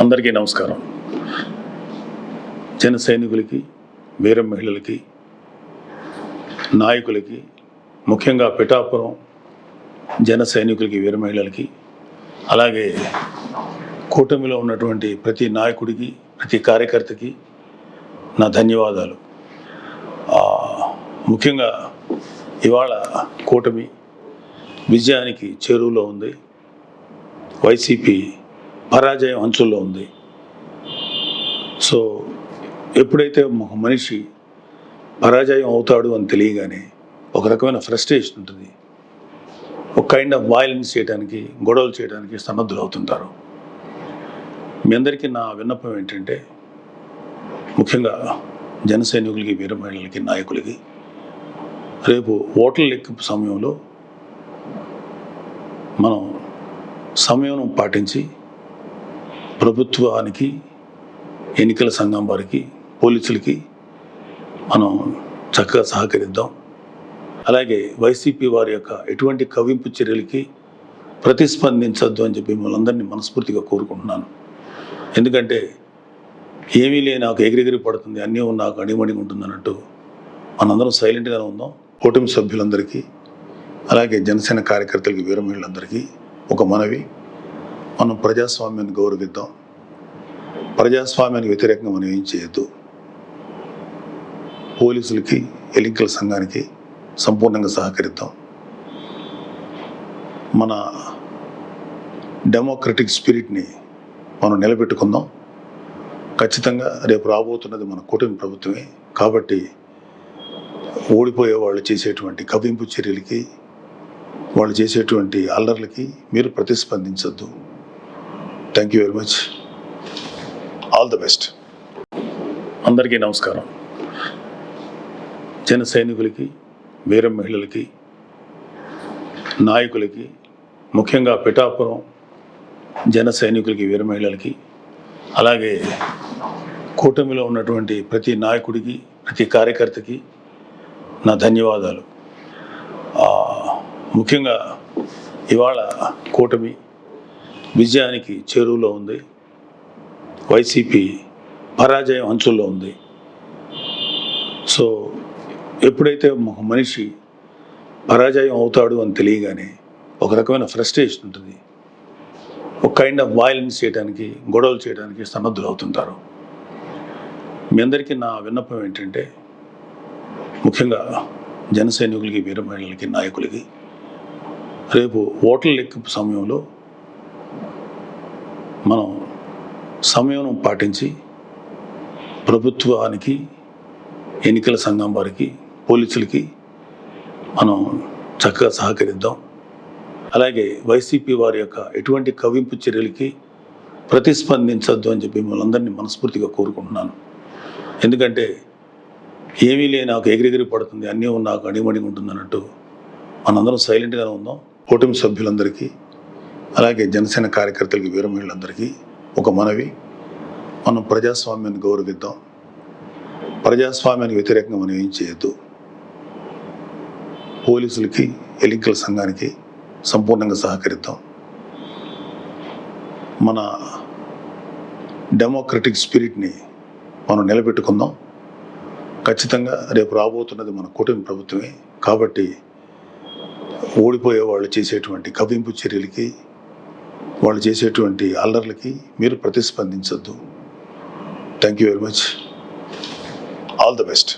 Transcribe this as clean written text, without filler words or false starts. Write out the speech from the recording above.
అందరికీ నమస్కారం. జన సైనికులకి, వీర మహిళలకి, నాయకులకి, ముఖ్యంగా పిఠాపురం జన సైనికులకి, వీర మహిళలకి, అలాగే కూటమిలో ఉన్నటువంటి ప్రతి నాయకుడికి, ప్రతి కార్యకర్తకి నా ధన్యవాదాలు. ముఖ్యంగా ఇవాళ కూటమి విజయానికి చేరువలో ఉంది. వైసీపీ పరాజయం అంచుల్లో ఉంది. సో ఎప్పుడైతే ఒక మనిషి పరాజయం అవుతాడు అని తెలియగానే ఒక రకమైన ఫ్రస్ట్రేషన్ ఉంటుంది. ఒక కైండ్ ఆఫ్ వైలెన్స్ చేయడానికి, గొడవలు చేయడానికి సన్నద్ధులు అవుతుంటారు. మీ అందరికీ నా విన్నపం ఏంటంటే, ముఖ్యంగా జన సైనికులకి, వీర మహిళలకి, నాయకులకి, రేపు ఓట్ల లెక్కింపు సమయంలో మనం సమయం పాటించి ప్రభుత్వానికి, ఎన్నికల సంఘం వారికి, పోలీసులకి మనం చక్కగా సహకరిద్దాం. అలాగే వైసీపీ వారి యొక్క ఎటువంటి కవ్వింపు చర్యలకి ప్రతిస్పందించద్దు అని చెప్పి మిమ్మల్ని అందరినీ మనస్ఫూర్తిగా కోరుకుంటున్నాను. ఎందుకంటే ఏమీ లేని నాకు ఎగిరెగిరి పడుతుంది, అన్నీ నాకు అణిమణిగా ఉంటుంది అన్నట్టు మనందరం సైలెంట్గానే ఉందాం. కూటమి సభ్యులందరికీ, అలాగే జనసేన కార్యకర్తలకి, వీర మహిళలందరికీ ఒక మనవి: మనం ప్రజాస్వామ్యాన్ని గౌరవిద్దాం. ప్రజాస్వామ్యానికి వ్యతిరేకంగా మనం ఏం చేయొద్దు. పోలీసులకి, ఎన్నికల సంఘానికి సంపూర్ణంగా సహకరిద్దాం. మన డెమోక్రటిక్ స్పిరిట్ని మనం నిలబెట్టుకుందాం. ఖచ్చితంగా రేపు రాబోతున్నది మన కూటమి ప్రభుత్వమే. కాబట్టి ఓడిపోయే వాళ్ళు చేసేటువంటి కవ్వింపు చర్యలకి, వాళ్ళు చేసేటువంటి అల్లర్లకి మీరు ప్రతిస్పందించద్దు. Thank you very much. All the best. అందరికీ నమస్కారం. జన సైనికులకి, వీర మహిళలకి, నాయకులకి, ముఖ్యంగా పిఠాపురం జన సైనికులకి, వీర మహిళలకి, అలాగే కూటమిలో ఉన్నటువంటి ప్రతి నాయకుడికి, ప్రతి కార్యకర్తకి నా ధన్యవాదాలు. ముఖ్యంగా ఇవాళ కూటమి విజయానికి చేరువలో ఉంది. వైసీపీ పరాజయం అంచుల్లో ఉంది. సో ఎప్పుడైతే ఒక మనిషి పరాజయం అవుతాడు అని తెలియగానే ఒక రకమైన ఫ్రస్ట్రేషన్ ఉంటుంది. ఒక కైండ్ ఆఫ్ వైలెన్స్ చేయడానికి, గొడవలు చేయడానికి సన్నద్ధులు అవుతుంటారు. మీ అందరికీ నా విన్నపం ఏంటంటే, ముఖ్యంగా జన సైనికులకి, వీర మహిళలకి, నాయకులకి, రేపు ఓట్ల లెక్కింపు సమయంలో మనం సమయం పాటించి ప్రభుత్వానికి, ఎన్నికల సంఘం వారికి, పోలీసులకి మనం చక్కగా సహకరిద్దాం. అలాగే వైసీపీ వారి యొక్క ఎటువంటి కవ్వింపు చర్యలకి ప్రతిస్పందించద్దు అని చెప్పి మిమ్మల్ని అందరినీ మనస్ఫూర్తిగా కోరుకుంటున్నాను. ఎందుకంటే ఏమీ లేని నాకు ఎగిరెగిరి పడుతుంది, అన్నీ నాకు అణిమణిగా ఉంటుంది అన్నట్టు మనందరం సైలెంట్గానే ఉందాం. కూటమి సభ్యులందరికీ, అలాగే జనసేన కార్యకర్తలకి, వీర మహిళలందరికీ ఒక మనవి: మనం ప్రజాస్వామ్యాన్ని గౌరవిద్దాం. ప్రజాస్వామ్యానికి వ్యతిరేకంగా మనం ఏం చేయొద్దు. పోలీసులకి, ఎన్నికల సంఘానికి సంపూర్ణంగా సహకరిద్దాం. మన డెమోక్రటిక్ స్పిరిట్ని మనం నిలబెట్టుకుందాం. ఖచ్చితంగా రేపు రాబోతున్నది మన కూటమి ప్రభుత్వమే. కాబట్టి ఓడిపోయే వాళ్ళు చేసేటువంటి కవ్వింపు చర్యలకి, వాళ్ళు చేసేటువంటి అల్లర్లకి మీరు ప్రతిస్పందించద్దు. Thank you very much. All the best.